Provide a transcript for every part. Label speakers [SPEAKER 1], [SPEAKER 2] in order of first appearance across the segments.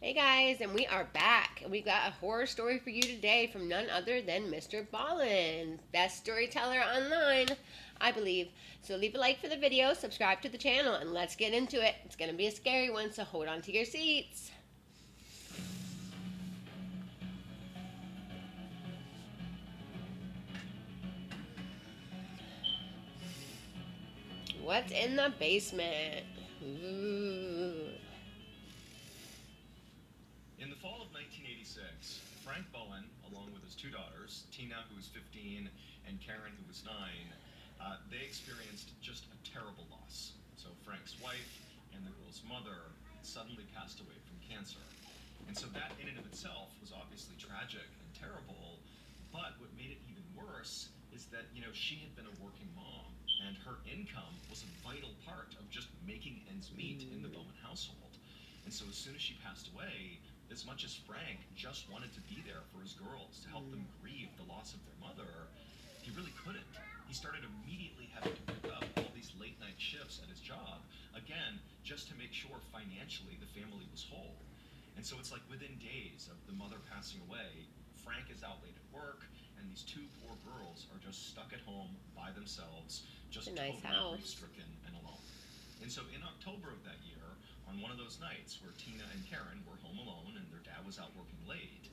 [SPEAKER 1] Hey guys, and we are back. And we got a horror story for you today from none other than mR.bALLEN, best storyteller online, I believe. So leave a like for the video, subscribe to the channel, and let's get into it. It's going to be a scary one, so hold on to your seats. What's in the basement? Ooh.
[SPEAKER 2] In the fall of 1986, Frank Bullen, along with his two daughters, Tina, who was 15, and Karen, who was 9, they experienced just a terrible loss. So Frank's wife and the girl's mother suddenly passed away from cancer. And so that in and of itself was obviously tragic and terrible, but what made it even worse is that, she had been a working mom, and her income was a vital part of just making ends meet in the Bowman household. And so as soon as she passed away, as much as Frank just wanted to be there for his girls to help them grieve the loss of their mother, he really couldn't. He started immediately having to pick up all these late night shifts at his job, again, just to make sure financially the family was whole. And so it's like within days of the mother passing away, Frank is out late at work, and these two poor girls are just stuck at home by themselves,
[SPEAKER 1] It's a
[SPEAKER 2] just
[SPEAKER 1] nice
[SPEAKER 2] totally
[SPEAKER 1] house.
[SPEAKER 2] grief-stricken and alone. And so in October of that year, on one of those nights where Tina and Karen were home alone and their dad was out working late,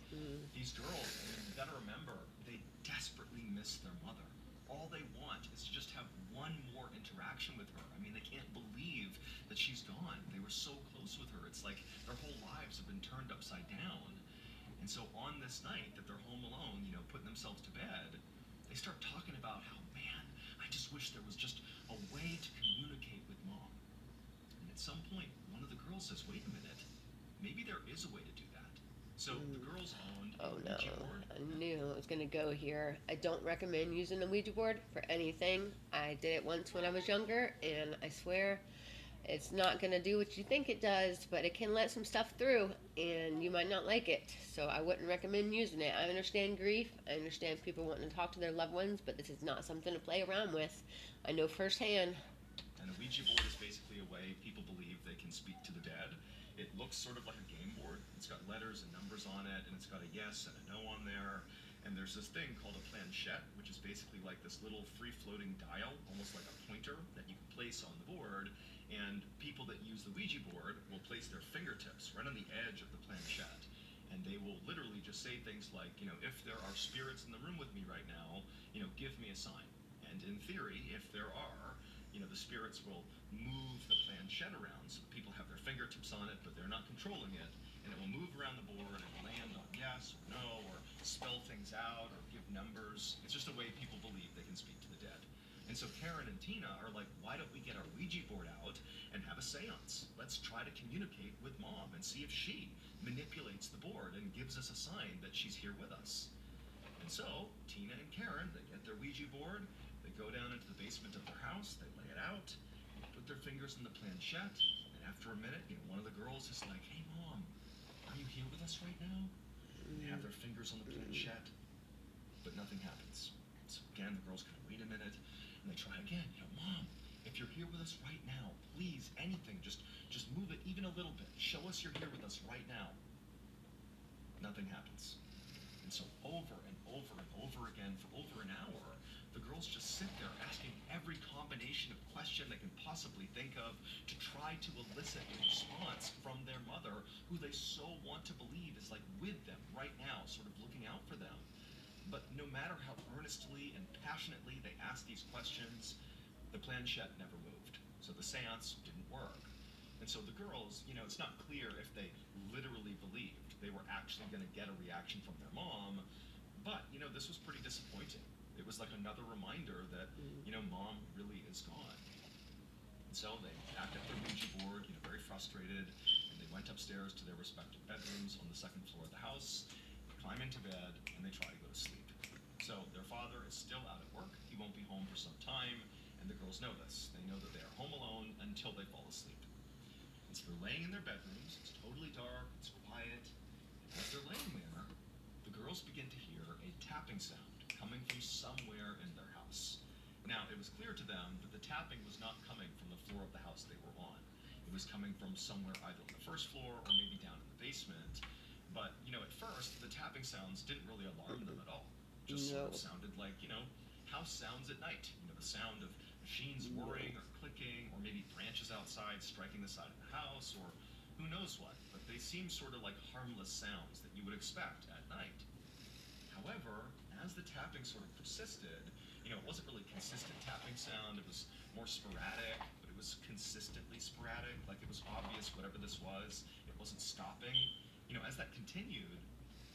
[SPEAKER 2] these girls, and you gotta remember, they desperately miss their mother. All they want is to just have one more interaction with her. I mean, they can't believe that she's gone. They were so close with her. It's like their whole lives have been turned upside down. And so on this night that they're home alone, putting themselves to bed, they start talking about how, man, I just wish there was just a way to communicate with mom. And at some point, one of the girls says, wait a minute, maybe there is a way to do that. So the girls owned a
[SPEAKER 1] Oh no,
[SPEAKER 2] Ouija board.
[SPEAKER 1] I knew it was going to go here. I don't recommend using a Ouija board for anything. I did it once when I was younger, and I swear it's not going to do what you think it does, but it can let some stuff through, and you might not like it. So I wouldn't recommend using it. I understand grief. I understand people wanting to talk to their loved ones, but this is not something to play around with. I know firsthand.
[SPEAKER 2] And a Ouija board is basically a way people believe they can speak to the dead. It looks sort of like a game board. It's got letters and numbers on it, and it's got a yes and a no on there. And there's this thing called a planchette, which is basically like this little free-floating dial, almost like a pointer that you can place on the board. And people that use the Ouija board will place their fingertips right on the edge of the planchette. And they will literally just say things like, if there are spirits in the room with me right now, give me a sign. And in theory, if there are, the spirits will move the planchette around so people have their fingertips on it, but they're not controlling it, and it will move around the board and land on yes or no, or spell things out, or give numbers. It's just a way people believe they can speak to the dead. And so Karen and Tina are like, why don't we get our Ouija board out and have a seance? Let's try to communicate with mom and see if she manipulates the board and gives us a sign that she's here with us. And so, Tina and Karen, they get their Ouija board, they go down into the basement of their house, they lay it out, put their fingers in the planchette, and after a minute, one of the girls is like, hey mom, are you here with us right now? And they have their fingers on the planchette, but nothing happens. So again, the girls kind of wait a minute, and they try again, mom, if you're here with us right now, please, anything, just move it even a little bit. Show us you're here with us right now. Nothing happens. And so over and over and over again for over an hour, the girls just sit there asking every combination of question they can possibly think of to try to elicit a response from their mother, who they so want to believe is like with them right now, sort of looking out for them. But no matter how earnestly and passionately they asked these questions, the planchette never moved. So the seance didn't work. And so the girls, it's not clear if they literally believed they were actually going to get a reaction from their mom, but, this was pretty disappointing. It was like another reminder that, mom really is gone. And so they packed up their Ouija board, very frustrated, and they went upstairs to their respective bedrooms on the second floor of the house, they climb into bed, and they try to go to sleep. So their father is still out at work. He won't be home for some time, and the girls know this. They know that they are home alone until they fall asleep. And so they're laying in their bedrooms. It's totally dark. It's quiet. And as they're laying there, the girls begin to hear a tapping sound coming from somewhere in their house. Now, it was clear to them that the tapping was not coming from the floor of the house they were on. It was coming from somewhere either on the first floor or maybe down in the basement. tapping sounds didn't really alarm them at all. Just sort of
[SPEAKER 1] No.
[SPEAKER 2] sounded like, house sounds at night. The sound of machines whirring or clicking, or maybe branches outside striking the side of the house, or who knows what. But they seemed sort of like harmless sounds that you would expect at night. However, as the tapping sort of persisted, it wasn't really consistent tapping sound. It was more sporadic, but it was consistently sporadic. Like it was obvious whatever this was, it wasn't stopping. As that continued,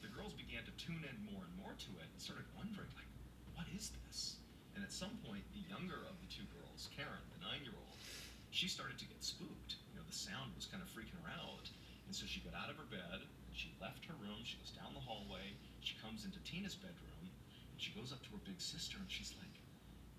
[SPEAKER 2] the girls began to tune in more and more to it and started wondering, like, what is this? And at some point, the younger of the two girls, Karen, the 9-year-old, she started to get spooked. The sound was kind of freaking her out. And so she got out of her bed, and she left her room, she goes down the hallway, she comes into Tina's bedroom, and she goes up to her big sister, and she's like,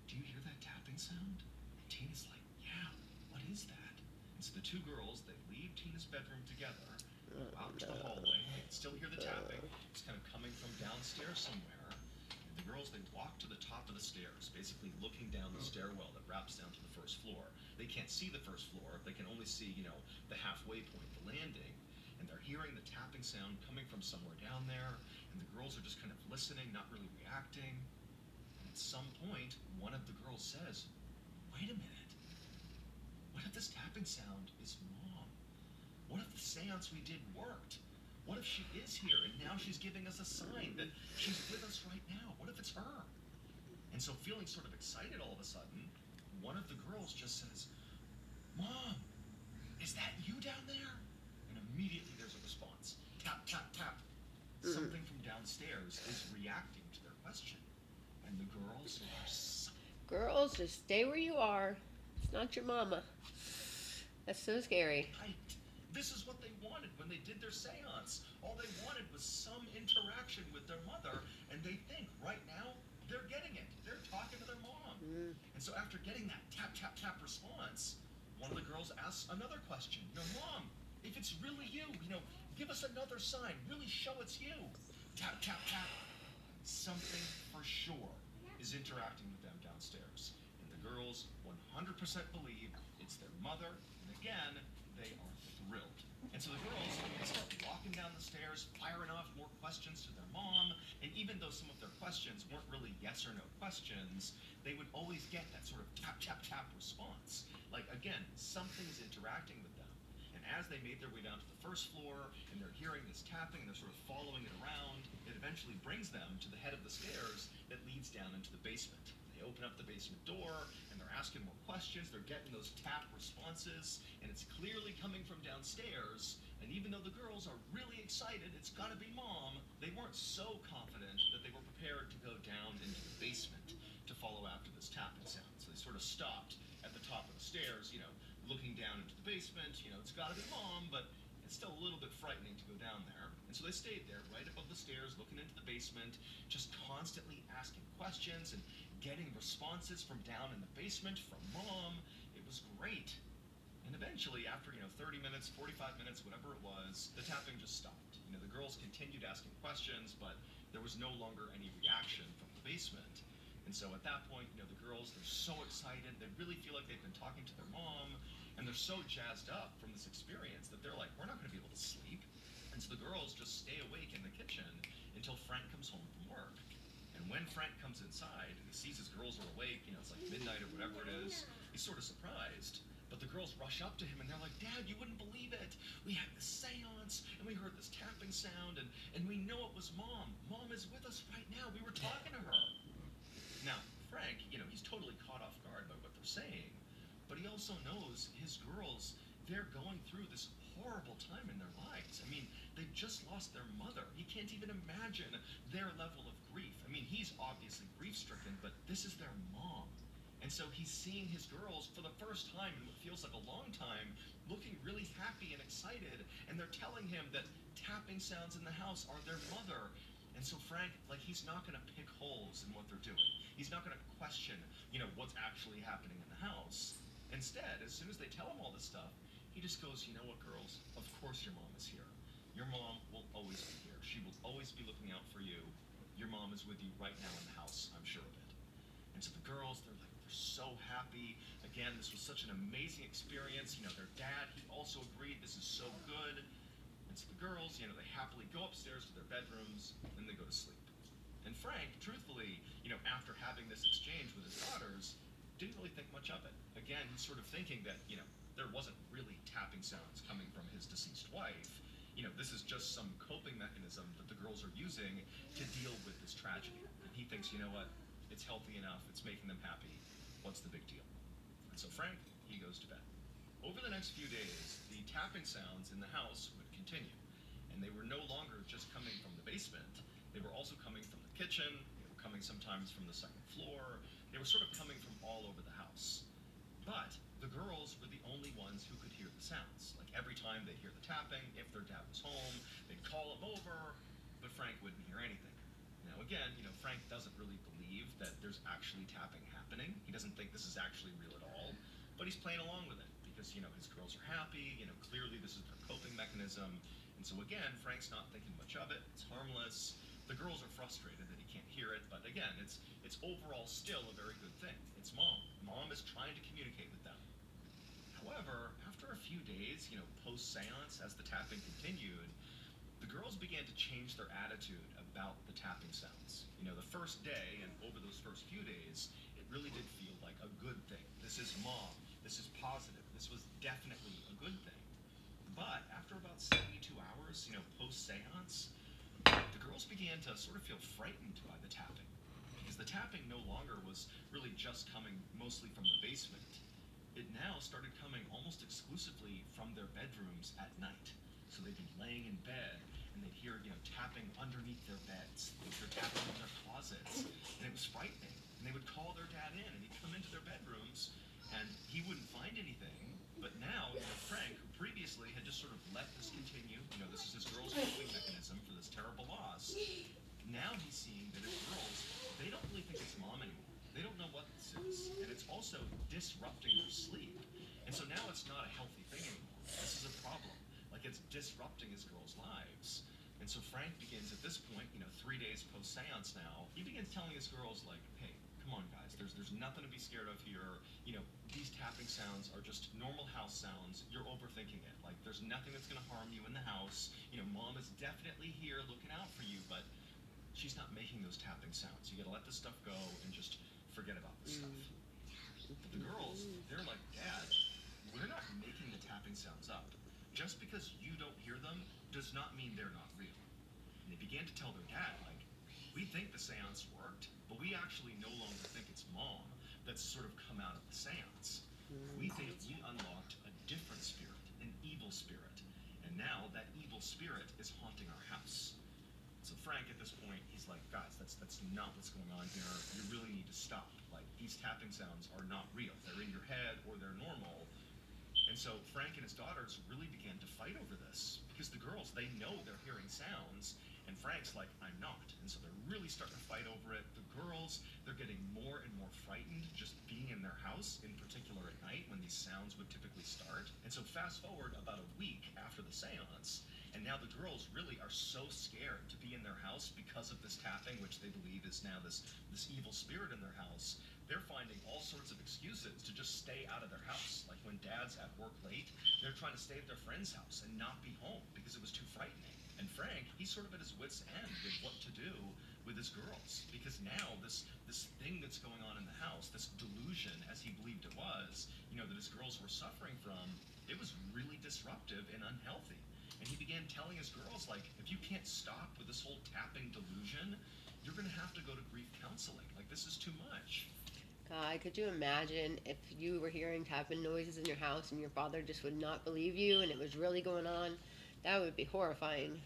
[SPEAKER 2] do you hear that tapping sound? And Tina's like, yeah, what is that? And so the two girls, they leave Tina's bedroom together, go out to the hallway, they can still hear the tapping, it's kind of coming from downstairs somewhere, and the girls, they walk to the top of the stairs, basically looking down the stairwell that wraps down to the first floor. They can't see the first floor, they can only see, the halfway point, the landing, and they're hearing the tapping sound coming from somewhere down there, and the girls are just kind of listening, not really reacting. And at some point, one of the girls says, wait a minute, what if this tapping sound is Mom? What if the seance we did worked? What if she is here and now she's giving us a sign that she's with us right now? What if it's her? And so feeling sort of excited all of a sudden, one of the girls just says, Mom, is that you down there? And immediately there's a response. Tap, tap, tap. Something from downstairs is reacting to their question. And the girls are so
[SPEAKER 1] Girls, just stay where you are. It's not your mama. That's so scary.
[SPEAKER 2] hyped. This is what they wanted when they did their seance. All they wanted was some interaction with their mother, and they think right now they're getting it. They're talking to their mom. And so after getting that tap, tap, tap response, one of the girls asks another question. Mom, if it's really you, give us another sign. Really show it's you. Tap, tap, tap. Something for sure is interacting with them downstairs. And the girls 100% believe it's their mother. And again, they are thrilled. And so the girls, they start walking down the stairs, firing off more questions to their mom. And even though some of their questions weren't really yes or no questions, they would always get that sort of tap, tap, tap response. Like, again, something's interacting with them. And as they made their way down to the first floor, and they're hearing this tapping, they're sort of following it around, it eventually brings them to the head of the stairs that leads down into the basement. They open up the basement door, and they're asking more questions, they're getting those tap responses, and it's clearly coming from downstairs. And even though the girls are really excited, it's gotta be Mom, they weren't so confident that they were prepared to go down into the basement to follow after this tapping sound. So they sort of stopped at the top of the stairs, looking down into the basement. It's gotta be Mom, but it's still a little bit frightening to go down there. And so they stayed there, right above the stairs, looking into the basement, just constantly asking questions and getting responses from down in the basement from Mom. It was great. And eventually, after 30 minutes, 45 minutes, whatever it was, the tapping just stopped. The girls continued asking questions, but there was no longer any reaction from the basement. And so at that point, the girls, they're so excited, they really feel like they've been talking to their mom, and they're so jazzed up from this experience that they're like, we're not going to be able to sleep. And so the girls just stay awake in the kitchen until Frank comes home from work. And when Frank comes inside and he sees his girls are awake, it's like midnight or whatever it is, he's sort of surprised. But the girls rush up to him and they're like, Dad, you wouldn't believe it. We had this seance and we heard this tapping sound and we know it was Mom. Mom is with us right now. We were talking to her. Now, Frank, he's totally caught off guard by what they're saying, but he also knows his girls, they're going through this horrible time in their lives. I mean, they've just lost their mother. He can't even imagine their level of grief. I mean, he's obviously grief-stricken, but this is their mom. And so he's seeing his girls for the first time in what feels like a long time, looking really happy and excited, and they're telling him that tapping sounds in the house are their mother. And so Frank, he's not going to pick holes in what they're doing. He's not going to question, what's actually happening in the house. Instead, as soon as they tell him all this stuff, he just goes, you know what, girls? Of course your mom is here. Your mom will always be here. She will always be looking out for you. Your mom is with you right now in the house, I'm sure of it. And so the girls, they're so happy. Again, this was such an amazing experience. Their dad, he also agreed this is so good. And so the girls, they happily go upstairs to their bedrooms and they go to sleep. And Frank, truthfully, after having this exchange with his daughters, didn't really think much of it. Again, he's sort of thinking that, there wasn't really tapping sounds coming from his deceased wife. This is just some coping mechanism that the girls are using to deal with this tragedy. And he thinks, you know what, it's healthy enough, it's making them happy, what's the big deal? And so Frank, he goes to bed. Over the next few days, the tapping sounds in the house would continue. And they were no longer just coming from the basement, they were also coming from the kitchen, they were coming sometimes from the second floor, they were sort of coming from all over the house. But the girls were the only ones who could hear the sounds. Like every time they'd hear the tapping, if their dad was home, they'd call him over, but Frank wouldn't hear anything. Now again, Frank doesn't really believe that there's actually tapping happening. He doesn't think this is actually real at all, but he's playing along with it because, his girls are happy, clearly this is their coping mechanism. And so again, Frank's not thinking much of it, it's harmless. The girls are frustrated that he can't hear it, but again, it's overall still a very good thing. It's mom. Mom is trying to communicate with them. However, after a few days, post-seance, as the tapping continued, the girls began to change their attitude about the tapping sounds. The first day, and over those first few days, it really did feel like a good thing. This is mom. This is positive. This was definitely a good thing. But after about 72 hours, post-seance, the girls began to sort of feel frightened by the tapping. Because the tapping no longer was really just coming mostly from the basement. It now started coming almost exclusively from their bedrooms at night. So they'd be laying in bed and they'd hear, tapping underneath their beds. They'd hear tapping in their closets. And it was frightening. And they would call their dad in and he'd come into their bedrooms and he wouldn't find anything. But now, Frank, who previously had just sort of let this continue, this is his girl's coping mechanism for this terrible loss, now he's seeing that his girls, they don't really think it's mom anymore. They don't know what this is. And it's also disrupting their sleep. And so now it's not a healthy thing anymore. This is a problem. Like it's disrupting his girls' lives. And so Frank begins at this point, 3 days post-seance now, he begins telling his girls like, hey, come on guys, there's nothing to be scared of here. These tapping sounds are just normal house sounds. You're overthinking it. Like there's nothing that's gonna harm you in the house. Mom is definitely here looking out for you, but she's not making those tapping sounds. You gotta let this stuff go and just forget about this stuff. But the girls, they're like, Dad, we're not making the tapping sounds up. Just because you don't hear them does not mean they're not real. And they began to tell their dad, like, we think the seance worked, but we actually no longer think it's mom that's sort of come out of the seance. We think we unlocked a different spirit, an evil spirit. And now that evil spirit is haunting our house. So Frank, at this point, he's like, guys, that's not what's going on here. You really need to stop. Like, these tapping sounds are not real. They're in your head or they're normal. And so Frank and his daughters really began to fight over this because the girls, they know they're hearing sounds, and Frank's like, I'm not. And so they're really starting to fight over it. The girls, they're getting more and more frightened just being in their house, in particular at night when these sounds would typically start. And so fast forward about a week after the seance, and now the girls really are so scared to be in their house because of this tapping, which they believe is now this evil spirit in their house. They're finding all sorts of excuses to just stay out of their house. Like when dad's at work late, they're trying to stay at their friend's house and not be home because it was too frightening. And Frank, he's sort of at his wit's end with what to do with his girls. Because now this thing that's going on in the house, this delusion, as he believed it was, that his girls were suffering from, it was really disruptive and unhealthy. And he began telling his girls, like, if you can't stop with this whole tapping delusion, you're going to have to go to grief counseling. Like, this is too much.
[SPEAKER 1] God, could you imagine if you were hearing tapping noises in your house and your father just would not believe you and it was really going on? That would be horrifying.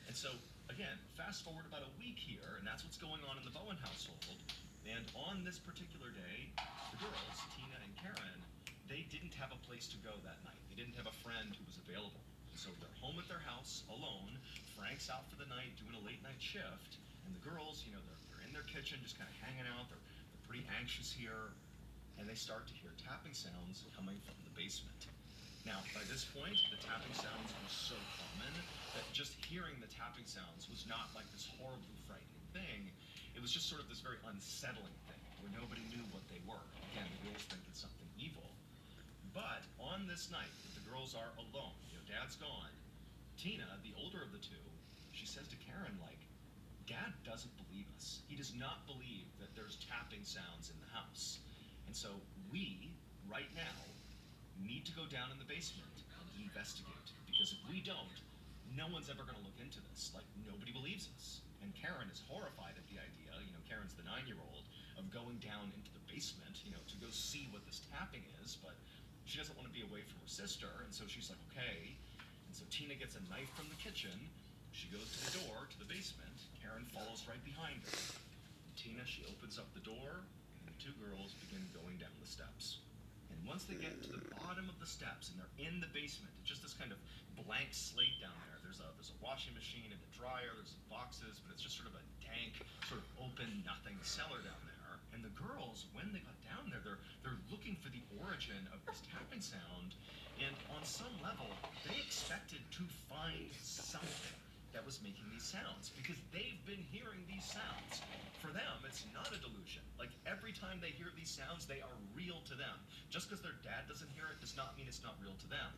[SPEAKER 2] And so, again, fast forward about a week here, and that's what's going on in the Bowen household. And on this particular day, the girls, Tina and Karen, they didn't have a place to go that night. They didn't have a friend who was available. So they're home at their house alone. Frank's out for the night doing a late night shift. And the girls, they're in their kitchen just kind of hanging out. They're pretty anxious here. And they start to hear tapping sounds coming from the basement. Now, by this point, the tapping sounds were so common that just hearing the tapping sounds was not like this horribly frightening thing. It was just sort of this very unsettling thing where nobody knew what they were. Again, the girls think it's something evil. But on this night, that the girls are alone, dad's gone, Tina, the older of the two, she says to Karen, like, Dad doesn't believe us. He does not believe that there's tapping sounds in the house. And so we, right now, need to go down in the basement and investigate. Because if we don't, no one's ever going to look into this. Like, nobody believes us. And Karen is horrified at the idea, Karen's the 9-year-old, of going down into the basement, to go see what this tapping is, but she doesn't want to be away from her sister, and so she's like, okay. And so Tina gets a knife from the kitchen, she goes to the door to the basement, Karen follows right behind her. Tina, she opens up the door, and the two girls begin going down the steps. And once they get to the bottom of the steps and they're in the basement, it's just this kind of blank slate down there. There's a washing machine and a dryer, there's some boxes, but it's just sort of a dank, sort of open, nothing cellar down there. And the girls, when they got down there, they're looking for the origin of this tapping sound, and on some level, they expected to find something that was making these sounds, because they've been hearing these sounds. For them, it's not a delusion. Like, every time they hear these sounds, they are real to them. Just because their dad doesn't hear it does not mean it's not real to them.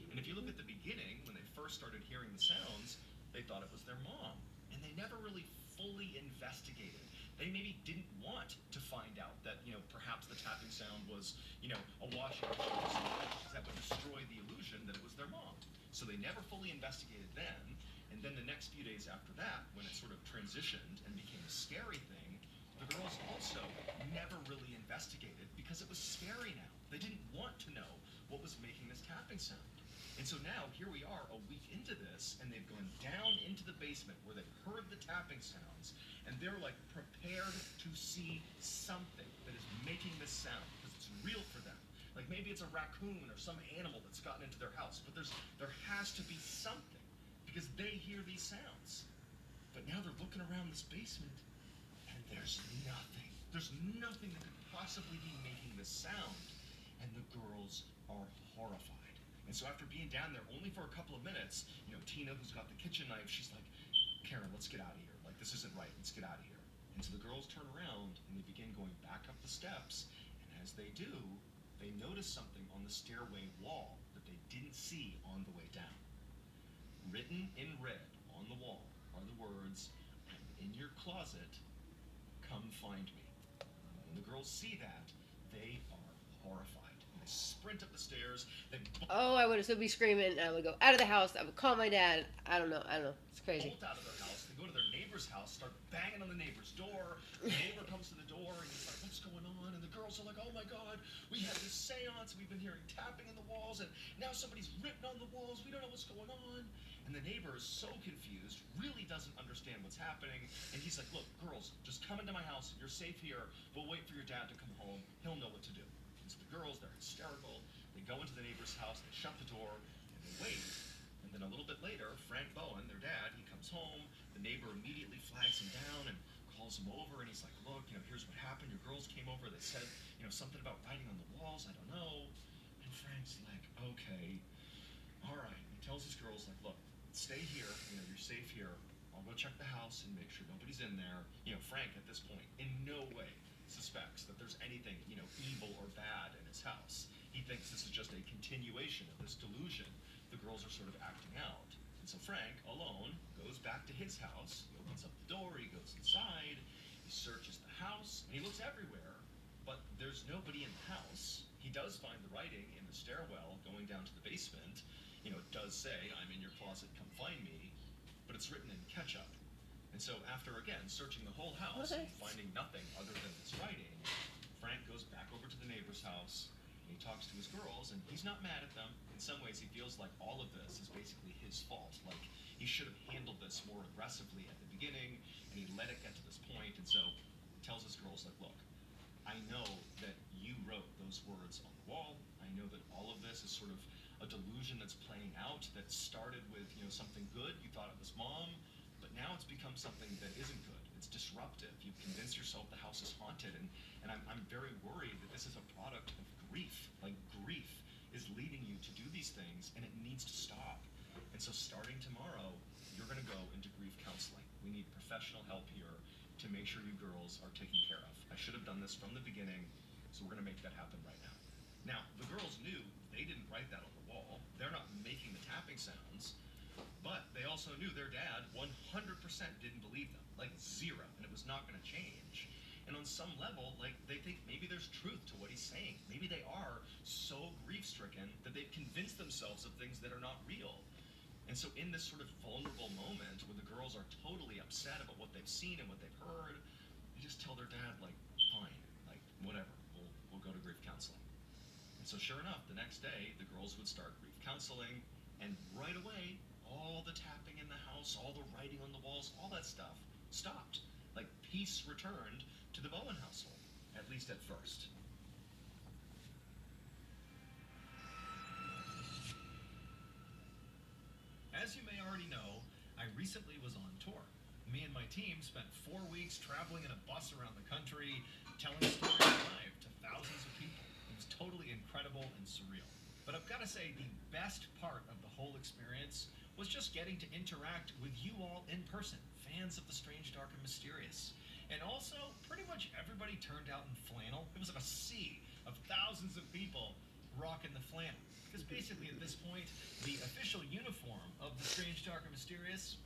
[SPEAKER 2] And if you look at the beginning, when they first started hearing the sounds, they thought it was their mom. And they never really fully investigated. They maybe didn't want to find out that, perhaps the tapping sound was, a washing machine or something, because that would destroy the illusion that it was their mom. So they never fully investigated then. And then the next few days after that, when it sort of transitioned and became a scary thing, the girls also never really investigated because it was scary now. They didn't want to know what was making this tapping sound. And so now, here we are a week into this, and they've gone down into the basement where they've heard the tapping sounds, and they're like prepared to see something that is making this sound, because it's real for them. Like, maybe it's a raccoon or some animal that's gotten into their house, but there has to be something, because they hear these sounds. But now they're looking around this basement, and there's nothing. There's nothing that could possibly be making this sound, and the girls are horrified. And so after being down there only for a couple of minutes, Tina, who's got the kitchen knife, she's like, Karen, let's get out of here. Like, this isn't right. Let's get out of here. And so the girls turn around, and they begin going back up the steps, and as they do, they notice something on the stairway wall that they didn't see on the way down. Written in red on the wall are the words, I'm in your closet, come find me. When the girls see that, they are horrified. And they sprint up the stairs, they
[SPEAKER 1] Oh, I would still be screaming. I would go out of the house. I would call my dad. I don't know. It's crazy.
[SPEAKER 2] bolt out of their house, they go to their neighbor's house, start banging on the neighbor's door. The neighbor comes to the door, and he's like, what's going on? And the girls are like, oh my God, we had this seance, we've been hearing tapping in the walls, and now somebody's written on the walls, we don't know what's going on. And the neighbor is so confused, really doesn't understand what's happening, and he's like, look, girls, just come into my house, you're safe here, we'll wait for your dad to come home, he'll know what to do. And so the girls, they're hysterical, they go into the neighbor's house, they shut the door, and they wait. And then a little bit later, Frank Bowen, their dad, he comes home, the neighbor immediately flags him down and calls him over, and he's like, look, here's what happened, your girls came over, they said, something about writing on the walls, I don't know. And Frank's like, okay, all right. He tells his girls, like, look, stay here, you're safe here. I'll go check the house and make sure nobody's in there. Frank, at this point, in no way suspects that there's anything, evil or bad in his house. He thinks this is just a continuation of this delusion the girls are sort of acting out. And so Frank, alone, goes back to his house. He opens up the door, he goes inside, he searches the house, and he looks everywhere, but there's nobody in the house. He does find the writing in the stairwell going down to the basement. It does say, I'm in your closet, come find me, but it's written in ketchup. And so after, again, searching the whole house and finding nothing other than this writing, Frank goes back over to the neighbor's house, and he talks to his girls, and he's not mad at them. In some ways, he feels like all of this is basically his fault. Like, he should have handled this more aggressively at the beginning, and he let it get to this point. And so he tells his girls, like, look, I know that you wrote those words on the wall. I know that all of this is sort of a delusion that's playing out that started with, something good. You thought it was mom, but now it's become something that isn't good. It's disruptive. You convince yourself the house is haunted, and I'm very worried that this is a product of grief. Like, grief is leading you to do these things, and it needs to stop. And so starting tomorrow, you're going to go into grief counseling. We need professional help here to make sure you girls are taken care of. I should have done this from the beginning, so we're going to make that happen right now. Now, the girls knew they didn't write that on the wall. They're not making the tapping sounds, But they also knew their dad 100% didn't believe them, like zero, and it was not going to change. And on some level, like they think maybe there's truth to what he's saying. Maybe they are so grief-stricken that they've convinced themselves of things that are not real. And so in this sort of vulnerable moment where the girls are totally upset about what they've seen and what they've heard, they just tell their dad, like, fine, like, whatever, we'll go to grief counseling. And so sure enough, the next day, the girls would start grief counseling, and right away, all the tapping in the house, all the writing on the walls, all that stuff stopped. Like, peace returned to the Bowen household, at least at first. As you may already know, I recently was on tour. Me and my team spent 4 weeks traveling in a bus around the country, telling stories live to thousands of people. It was totally incredible and surreal. But I've got to say, the best part of the whole experience was just getting to interact with you all in person, fans of the strange, dark, and mysterious. And also, pretty much everybody turned out in flannel. It was like a sea of thousands of people rocking the flannel. Because basically, at this point, the official uniform of the strange, dark, and mysterious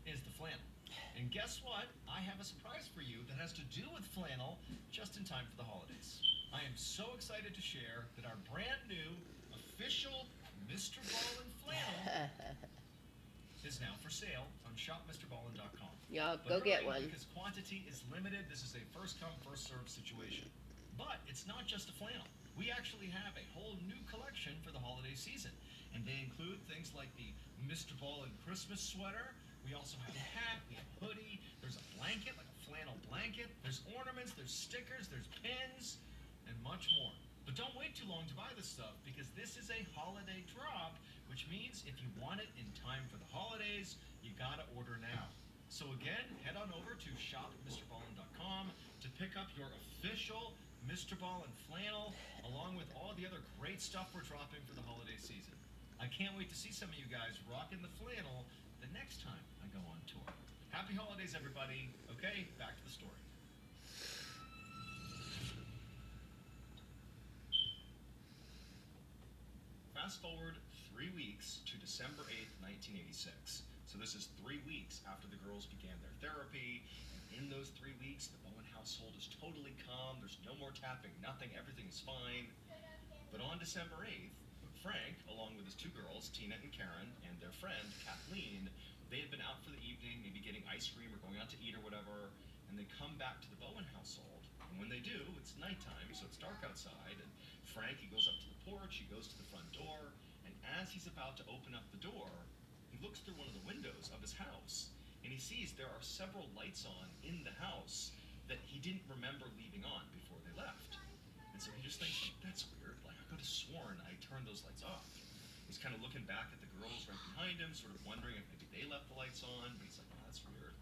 [SPEAKER 2] is the flannel. And guess what? I have a surprise for you that has to do with flannel just in time for the holidays. I am so excited to share that our brand new official mR.BALLEN flannel is now for sale on shopmrballen.com.
[SPEAKER 1] Y'all
[SPEAKER 2] But
[SPEAKER 1] go get
[SPEAKER 2] hurry,
[SPEAKER 1] one.
[SPEAKER 2] because quantity is limited. This is a first come, first served situation. But it's not just a flannel. We actually have a whole new collection for the holiday season. And they include things like the mR.BALLEN Christmas sweater. We also have a hat, we have a hoodie, there's a blanket, like a flannel blanket, there's ornaments, there's stickers, there's pins, and much more. But don't wait too long to buy this stuff, because this is a holiday drop, which means if you want it in time for the holidays, you gotta order now. So again, head on over to shopmrballen.com to pick up your official mR.BALLEN flannel, along with all the other great stuff we're dropping for the holiday season. I can't wait to see some of you guys rocking the flannel the next time I go on tour. Happy holidays, everybody. Okay, back to the story. Fast forward 3 weeks to December 8th, 1986. So this is 3 weeks after the girls began their therapy. And in those 3 weeks, the Bowen household is totally calm. There's no more tapping, nothing, everything is fine. But on December 8th, Frank, along with his 2 girls, Tina and Karen, and their friend, Kathleen, they had been out for the evening, maybe getting ice cream or going out to eat or whatever, and they come back to the Bowen household. And when they do, it's nighttime, so it's dark outside, and Frank, he goes up to the porch, he goes to the front door, and as he's about to open up the door, he looks through one of the windows of his house, and he sees there are several lights on in the house that he didn't remember leaving on before they left. And so he just thinks, that's weird. Like, I could have sworn I turned those lights off. He's kind of looking back at the girls right behind him, sort of wondering if maybe they left the lights on, but he's like, oh, that's weird.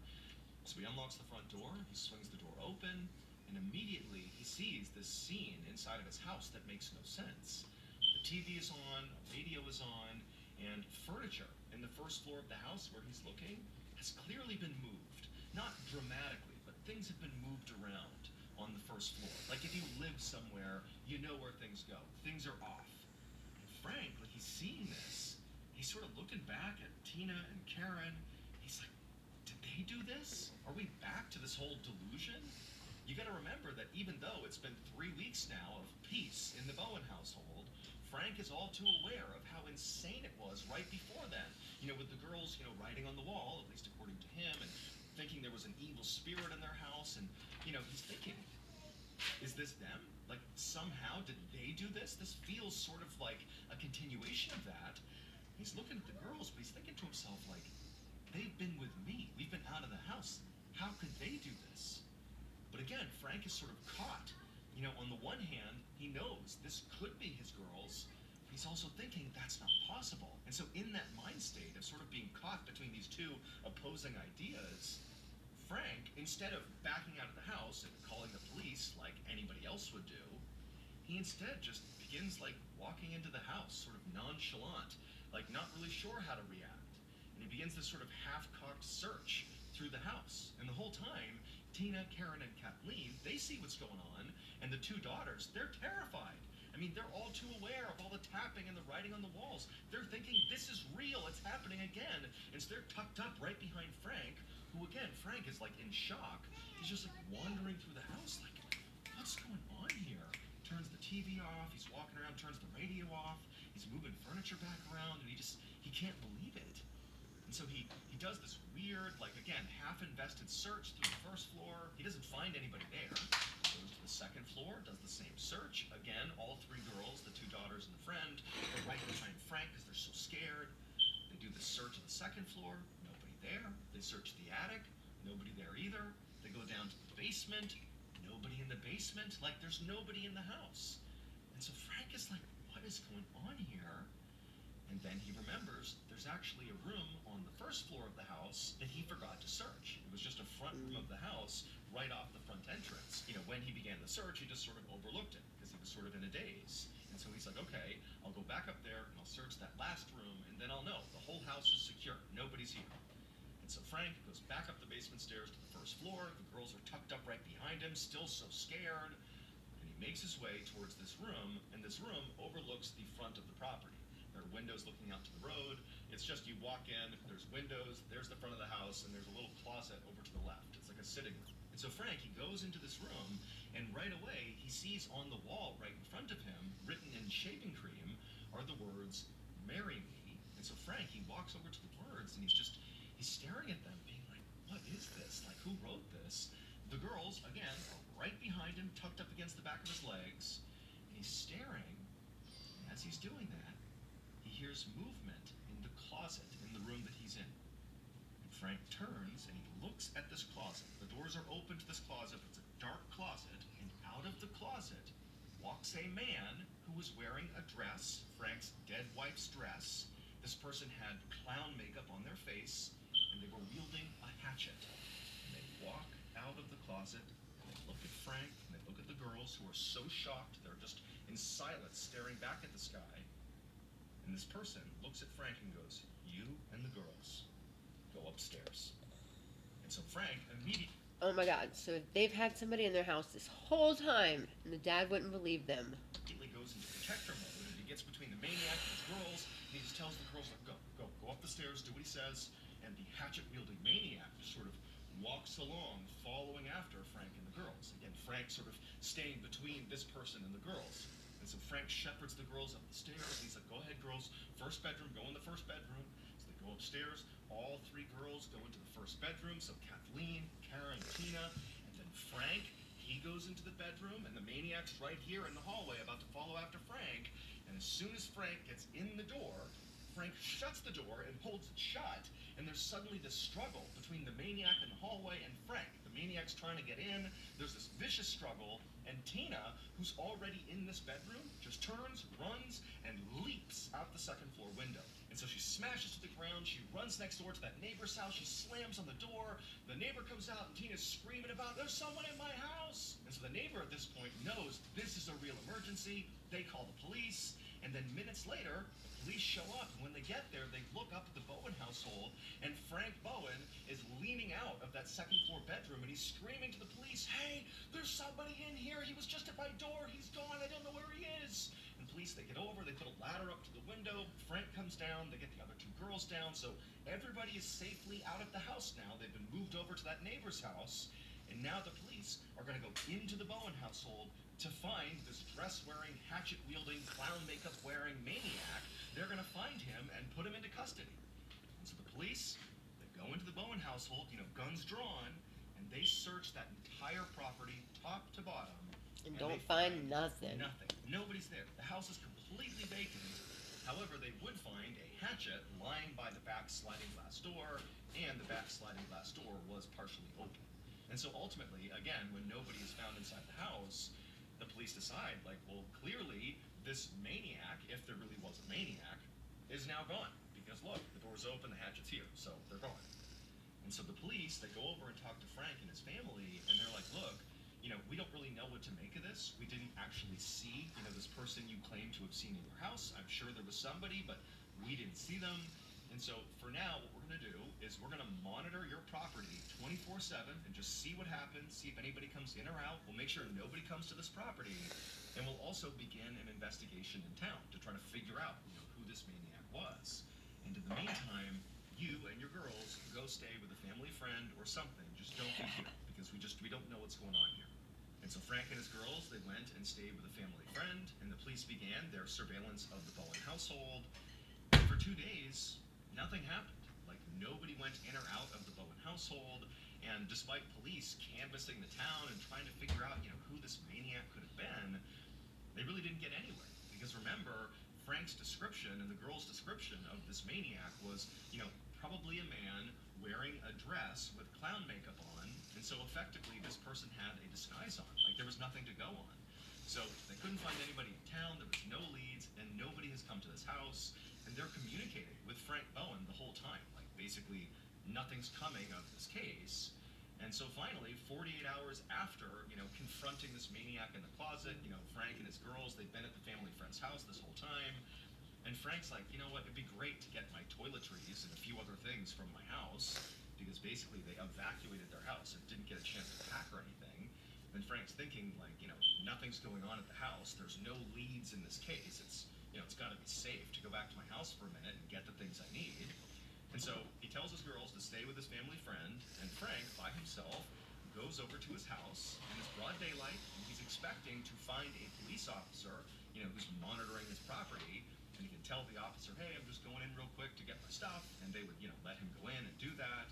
[SPEAKER 2] So he unlocks the front door, he swings the door open, and immediately he sees this scene inside of his house that makes no sense. The TV is on, a radio is on, and furniture in the first floor of the house where he's looking has clearly been moved. Not dramatically, but things have been moved around on the first floor. Like if you live somewhere, you know where things go. Things are off. And Frank, like he's seeing this, he's sort of looking back at Tina and Karen. He's like, did they do this? Are we back to this whole delusion? You gotta remember that even though it's been 3 weeks now of peace in the Bowen household, Frank is all too aware of how insane it was right before then. You know, with the girls, writing on the wall, at least according to him, and thinking there was an evil spirit in their house, and, he's thinking, is this them? Like, somehow did they do this? This feels sort of like a continuation of that. He's looking at the girls, but he's thinking to himself, like, they've been with me. We've been out of the house. How could they do this? But again, Frank is sort of caught. On the one hand, he knows this could be his girls, but he's also thinking that's not possible. And so in that mind state of sort of being caught between these two opposing ideas, Frank, instead of backing out of the house and calling the police like anybody else would do, he instead just begins like walking into the house, sort of nonchalant, like not really sure how to react. And he begins this sort of half-cocked search through the house. And the whole time, Tina, Karen, and Kathleen, they see what's going on, and the 2 daughters, they're terrified. I mean, they're all too aware of all the tapping and the writing on the walls. They're thinking, this is real, it's happening again. And so they're tucked up right behind Frank, who again, Frank is like in shock. He's just like wandering through the house like, what's going on here? Turns the TV off, he's walking around, turns the radio off, he's moving furniture back around, and he can't believe it. And so he does this weird, like again, half-invested search through the first floor. He doesn't find anybody there. Goes to the second floor, does the same search. Again, all three girls, the two daughters and the friend, are right behind Frank because they're so scared. They do the search of the second floor, nobody there. They search the attic, nobody there either. They go down to the basement, nobody in the basement. Like there's nobody in the house. And so Frank is like, what is going on here? And then he remembers there's actually a room on the first floor of the house that he forgot to search. It was just a front room of the house right off the front entrance. You know, when he began the search, he just sort of overlooked it because he was sort of in a daze. And so he's like, okay, I'll go back up there and I'll search that last room and then I'll know the whole house is secure. Nobody's here. And so Frank goes back up the basement stairs to the first floor. The girls are tucked up right behind him, still so scared. And he makes his way towards this room, and this room overlooks the front of the property. There are windows looking out to the road. It's just you walk in, there's windows, there's the front of the house, and there's a little closet over to the left. It's like a sitting room. And so Frank, he goes into this room, and right away he sees on the wall right in front of him, written in shaving cream, are the words, "Marry me." And so Frank, he walks over to the words, and he's staring at them, being like, what is this? Like, who wrote this? The girls, again, are right behind him, tucked up against the back of his legs, and he's staring, and as he's doing that, he hears movement in the closet in the room that he's in. And Frank turns and he looks at this closet. The doors are open to this closet. It's a dark closet. And out of the closet walks a man who was wearing a dress, Frank's dead wife's dress. This person had clown makeup on their face, and they were wielding a hatchet. And they walk out of the closet, and they look at Frank, and they look at the girls who are so shocked, they're just in silence, staring back at the sky. And this person looks at Frank and goes, "You and the girls go upstairs." And so Frank immediately
[SPEAKER 1] Oh my god, so they've had somebody in their house this whole time, and the dad wouldn't believe them.
[SPEAKER 2] goes into protector mode, and he gets between the maniac and the girls, and he just tells the girls, like, go up the stairs, do what he says, and the hatchet-wielding maniac just sort of walks along, following after Frank and the girls. Again, Frank sort of staying between this person and the girls. And so Frank shepherds the girls up the stairs. He's like, go ahead, girls. First bedroom, go in the first bedroom. So they go upstairs. All three girls go into the first bedroom. So Kathleen, Karen, Tina, and then Frank, he goes into the bedroom, and the maniac's right here in the hallway about to follow after Frank. And as soon as Frank gets in the door, Frank shuts the door and holds it shut. And there's suddenly this struggle between the maniac in the hallway and Frank. The maniac's trying to get in. There's this vicious struggle. And Tina, who's already in this bedroom, just turns, runs, and leaps out the second floor window. And so she smashes to the ground. She runs next door to that neighbor's house. She slams on the door. The neighbor comes out, and Tina's screaming about, "There's someone in my house!" And so the neighbor at this point knows this is a real emergency. They call the police. And then minutes later, the police show up. And when they get there, they look up at the Bowen household, and Frank Bowen is leaning out of that second floor bedroom, and he's screaming to the police, "Hey, there's somebody in here. He was just at my door. He's gone. I don't know where he is." And police, they get over. They put a ladder up to the window. Frank comes down. They get the other two girls down. So everybody is safely out of the house now. They've been moved over to that neighbor's house. And now the police are going to go into the Bowen household to find this dress-wearing, hatchet-wielding, clown makeup-wearing maniac. They're going to find him and put him into custody. And so the police, they go into the Bowen household, guns drawn, and they search that entire property, top to bottom.
[SPEAKER 1] And don't find nothing.
[SPEAKER 2] Nothing. Nobody's there. The house is completely vacant. However, they would find a hatchet lying by the back sliding glass door, and the back sliding glass door was partially open. And so ultimately, again, when nobody is found inside the house, the police decide, like, well, clearly this maniac, if there really was a maniac, is now gone. Because look, the door's open, the hatchet's here, so they're gone. And so the police, they go over and talk to Frank and his family, and they're like, look, we don't really know what to make of this. We didn't actually see, this person you claim to have seen in your house. I'm sure there was somebody, but we didn't see them. And And so for now, what we're going to do is we're going to monitor your property 24/7 and just see what happens, see if anybody comes in or out. We'll make sure nobody comes to this property, and we'll also begin an investigation in town to try to figure out, who this maniac was. And in the meantime, you and your girls go stay with a family friend or something. Just don't be here because we don't know what's going on here. And so Frank and his girls, they went and stayed with a family friend, and the police began their surveillance of the Bowen household. And for 2 days, nothing happened. Like, nobody went in or out of the Bowen household, and despite police canvassing the town and trying to figure out, who this maniac could have been, they really didn't get anywhere. Because remember, Frank's description and the girl's description of this maniac was, probably a man wearing a dress with clown makeup on, and so effectively this person had a disguise on. Like, there was nothing to go on. So they couldn't find anybody in town, there was no leads, and nobody has come to this house, and they're communicating with Frank Bowen the whole time. Like, basically, nothing's coming of this case. And so finally, 48 hours after, confronting this maniac in the closet, Frank and his girls, they've been at the family friend's house this whole time. And Frank's like, you know what, it'd be great to get my toiletries and a few other things from my house, because basically they evacuated their house and didn't get a chance to pack or anything. And Frank's thinking, like, nothing's going on at the house. There's no leads in this case. It's got to be safe to go back to my house for a minute and get the things I need. And so he tells his girls to stay with his family friend, and Frank, by himself, goes over to his house, and it's broad daylight, and he's expecting to find a police officer, who's monitoring his property, and he can tell the officer, hey, I'm just going in real quick to get my stuff, and they would, let him go in and do that.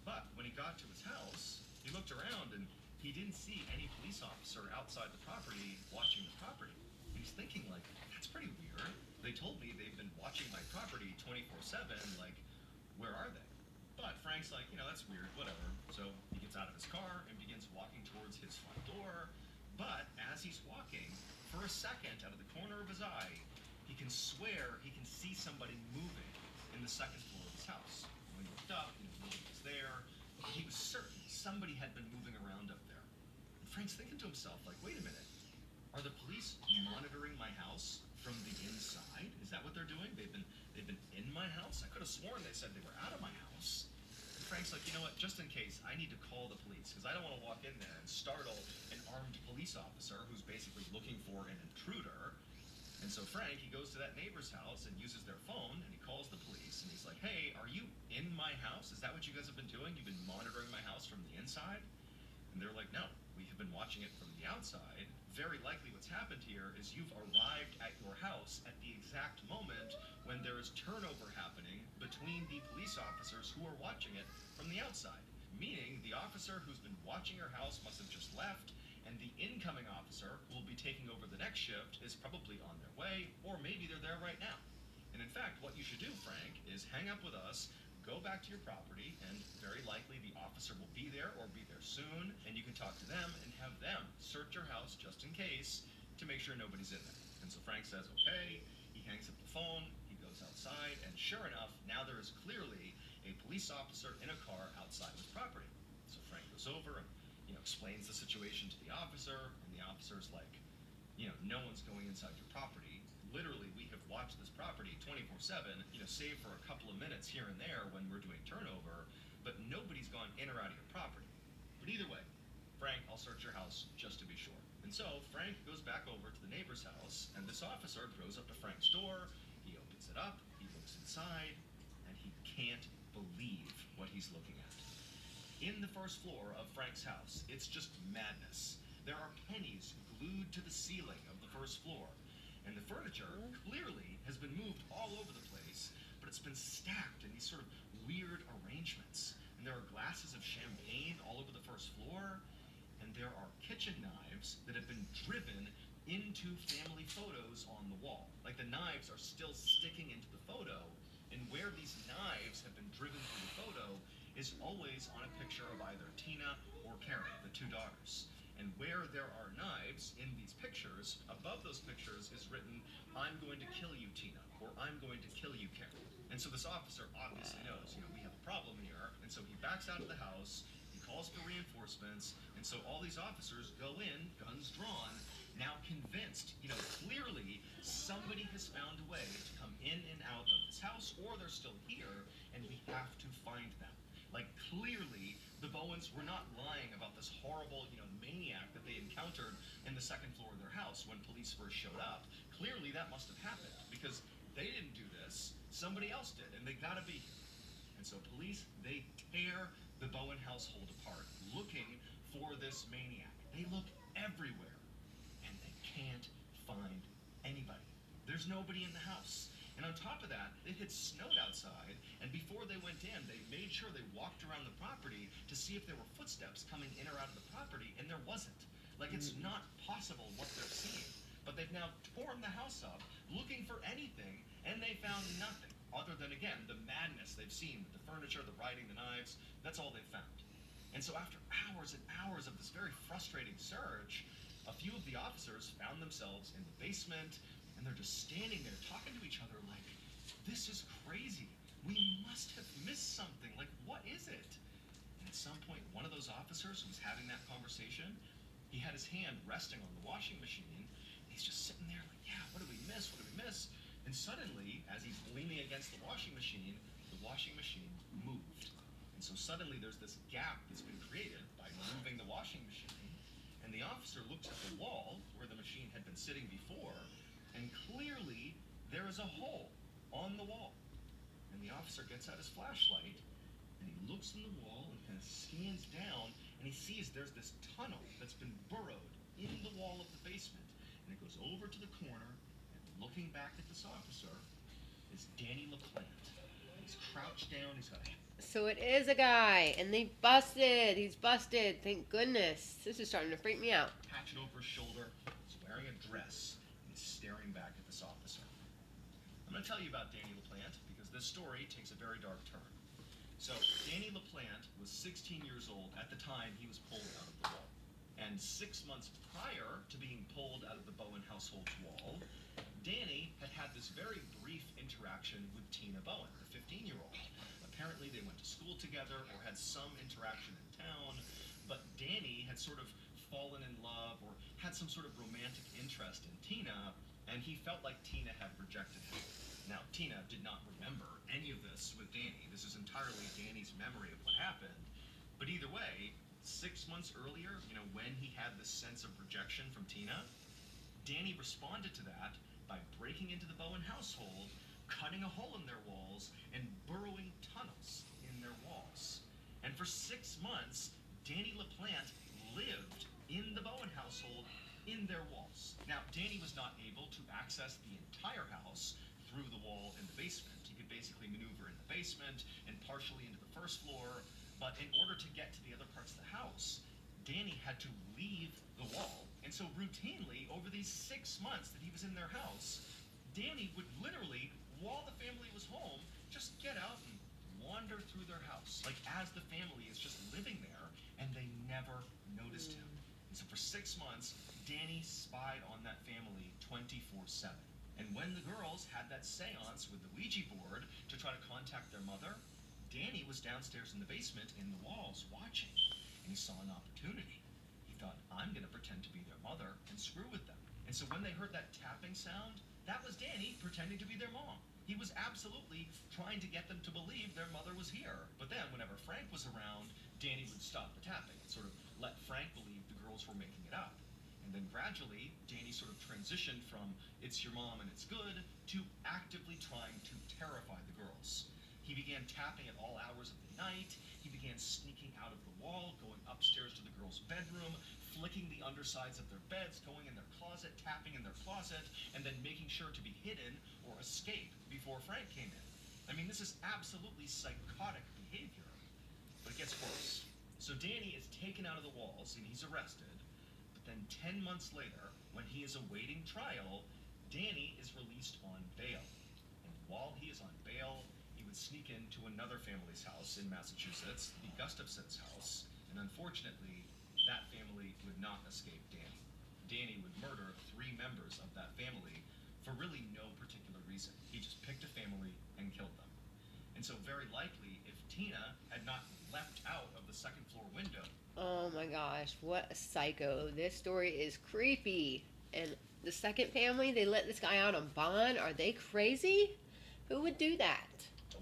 [SPEAKER 2] But when he got to his house, he looked around, and he didn't see any police officer outside the property watching the property. And he's thinking, like, that's pretty weird. They told me they've been watching my property 24/7, like, where are they? But Frank's like, that's weird, whatever. So he gets out of his car and begins walking towards his front door. But as he's walking, for a second, out of the corner of his eye, he can swear he can see somebody moving in the second floor of his house. When he looked up, nobody was there. He was certain somebody had been moving around up there. And Frank's thinking to himself, like, wait a minute. Are the police monitoring my house from the inside? Is that what they're doing? They've been in my house? I could have sworn they said they were out of my house. And Frank's like, you know what, just in case, I need to call the police, because I don't want to walk in there and startle an armed police officer who's basically looking for an intruder. And so Frank, he goes to that neighbor's house and uses their phone, and he calls the police, and he's like, hey, are you in my house? Is that what you guys have been doing? You've been monitoring my house from the inside? And they're like, no, we have been watching it from the outside. Very likely what's happened here is you've arrived at your house at the exact moment when there is turnover happening between the police officers who are watching it from the outside. Meaning the officer who's been watching your house must have just left, and the incoming officer who will be taking over the next shift is probably on their way, or maybe they're there right now. And in fact, what you should do, Frank, is hang up with us, go back to your property, and very likely the officer will be there or be there soon, and you can talk to them and have them search your house just in case to make sure nobody's in there. And so Frank says, okay, he hangs up the phone, he goes outside, and sure enough, now there is clearly a police officer in a car outside of his property. So Frank goes over and explains the situation to the officer, and the officer's like, no one's going inside your property. Literally, we have watched this property 24/7, save for a couple of minutes here and there when we're doing turnover, but nobody's gone in or out of your property. But either way, Frank, I'll search your house just to be sure. And so Frank goes back over to the neighbor's house, and this officer goes up to Frank's door, he opens it up, he looks inside, and he can't believe what he's looking at. In the first floor of Frank's house, it's just madness. There are pennies glued to the ceiling of the first floor, and the furniture clearly has been moved all over the place, but it's been stacked in these sort of weird arrangements. And there are glasses of champagne all over the first floor, and there are kitchen knives that have been driven into family photos on the wall. Like, the knives are still sticking into the photo, and where these knives have been driven through the photo is always on a picture of either Tina or Karen, the two daughters. And where there are knives in these pictures, above those pictures is written, I'm going to kill you, Tina, or I'm going to kill you, Karen. And so this officer obviously knows, we have a problem here, and so he backs out of the house, he calls for reinforcements, and so all these officers go in, guns drawn, now convinced, clearly somebody has found a way to come in and out of this house, or they're still here, and we have to find them. Like, clearly, the Bowens were not lying about this horrible, maniac that they encountered in the second floor of their house when police first showed up. Clearly, that must have happened because they didn't do this. Somebody else did, and they gotta be here. And so police, they tear the Bowen household apart, looking for this maniac. They look everywhere, and they can't find anybody. There's nobody in the house. And on top of that, it had snowed outside, and before they went in, they made sure they walked around the property to see if there were footsteps coming in or out of the property, and there wasn't. Like, it's not possible what they're seeing. But they've now torn the house up, looking for anything, and they found nothing, other than, again, the madness they've seen with the furniture, the writing, the knives. That's all they found. And so after hours and hours of this very frustrating search, a few of the officers found themselves in the basement, and they're just standing there talking to each other like, this is crazy. We must have missed something. Like, what is it? And at some point, one of those officers who was having that conversation, he had his hand resting on the washing machine, and he's just sitting there like, yeah, what did we miss? What did we miss? And suddenly, as he's leaning against the washing machine moved. And so suddenly there's this gap that's been created by moving the washing machine. And the officer looks at the wall where the machine had been sitting before, and clearly there is a hole on the wall. And the officer gets out his flashlight, and he looks in the wall and kind of scans down, and he sees there's this tunnel that's been burrowed in the wall of the basement. And it goes over to the corner, and looking back at this officer is Danny LaPlante. He's crouched down, he's got a
[SPEAKER 1] So it is a guy, and they busted. He's busted. Thank goodness. This is starting to freak me out.
[SPEAKER 2] hatchet over his shoulder, he's wearing a dress, and he's staring back at this officer. I'm going to tell you about Danny LaPlante because this story takes a very dark turn. So, Danny LaPlante was 16 years old at the time he was pulled out of the wall. And 6 months prior to being pulled out of the Bowen household's wall, Danny had had this very brief interaction with Tina Bowen, the 15-year-old. Apparently, they went to school together or had some interaction in town, but Danny had sort of fallen in love or had some sort of romantic interest in Tina, and he felt like Tina had rejected him. Now, Tina did not remember any of this with Danny. This is entirely Danny's memory of what happened. But either way, 6 months earlier, when he had this sense of rejection from Tina, Danny responded to that by breaking into the Bowen household, cutting a hole in their walls, and burrowing tunnels in their walls. And for 6 months, Danny LaPlante lived in the Bowen household in their walls. Now, Danny was not able to access the entire house through the wall in the basement. He could basically maneuver in the basement and partially into the first floor, but in order to get to the other parts of the house, Danny had to leave the wall. And so routinely, over these 6 months that he was in their house, Danny would literally, while the family was home, just get out and wander through their house, like as the family is just living there, and they never noticed him. And so for 6 months, Danny spied on that family 24/7. And when the girls had that seance with the Ouija board to try to contact their mother, Danny was downstairs in the basement in the walls watching, and he saw an opportunity. He thought, I'm going to pretend to be their mother and screw with them. And so when they heard that tapping sound, that was Danny pretending to be their mom. He was absolutely trying to get them to believe their mother was here. But then, whenever Frank was around, Danny would stop the tapping and sort of let Frank believe the girls were making it up. And then gradually, Danny sort of transitioned from it's your mom and it's good to actively trying to terrify the girls. He began tapping at all hours of the night. He began sneaking out of the wall, going upstairs to the girls' bedroom, flicking the undersides of their beds, going in their closet, tapping in their closet, and then making sure to be hidden or escape before Frank came in. I mean, this is absolutely psychotic behavior. But it gets worse. So Danny is taken out of the walls and he's arrested. But then 10 months later, when he is awaiting trial, Danny is released on bail. And while he is on bail, he would sneak into another family's house in Massachusetts, the Gustafsons' house, and unfortunately, that family would not escape Danny. Danny would murder 3 members of that family for really no particular reason. He just picked a family and killed them. And so very likely, if Tina had not leapt out of the second floor window,
[SPEAKER 1] Oh my gosh, what a psycho. This story is creepy. And the second family, they let this guy out on bond. Are they crazy? Who would do that?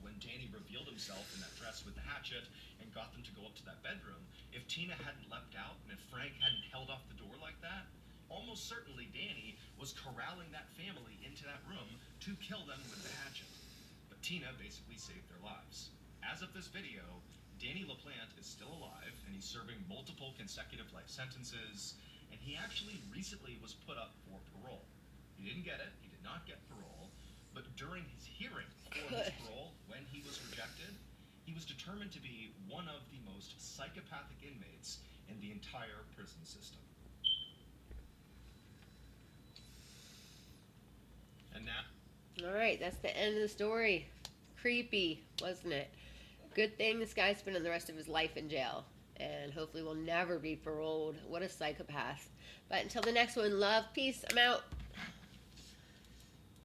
[SPEAKER 2] When Danny revealed himself in that dress with the hatchet and got them to go up to that bedroom, if Tina hadn't leapt out and if Frank hadn't held off the door like that, almost certainly Danny was corralling that family into that room to kill them with the hatchet. But Tina basically saved their lives. As of this video, Danny LaPlante is still alive and he's serving multiple consecutive life sentences, and he actually recently was put up for parole. He didn't get it, he did not get parole, but during his hearing for his parole, when he was rejected, he was determined to be one of the most psychopathic inmates in the entire prison system. And now,
[SPEAKER 1] All right, that's the end of the story. Creepy, wasn't it? Good thing this guy's spending the rest of his life in jail, and hopefully will never be paroled. What a psychopath. But until the next one, love, peace, I'm out.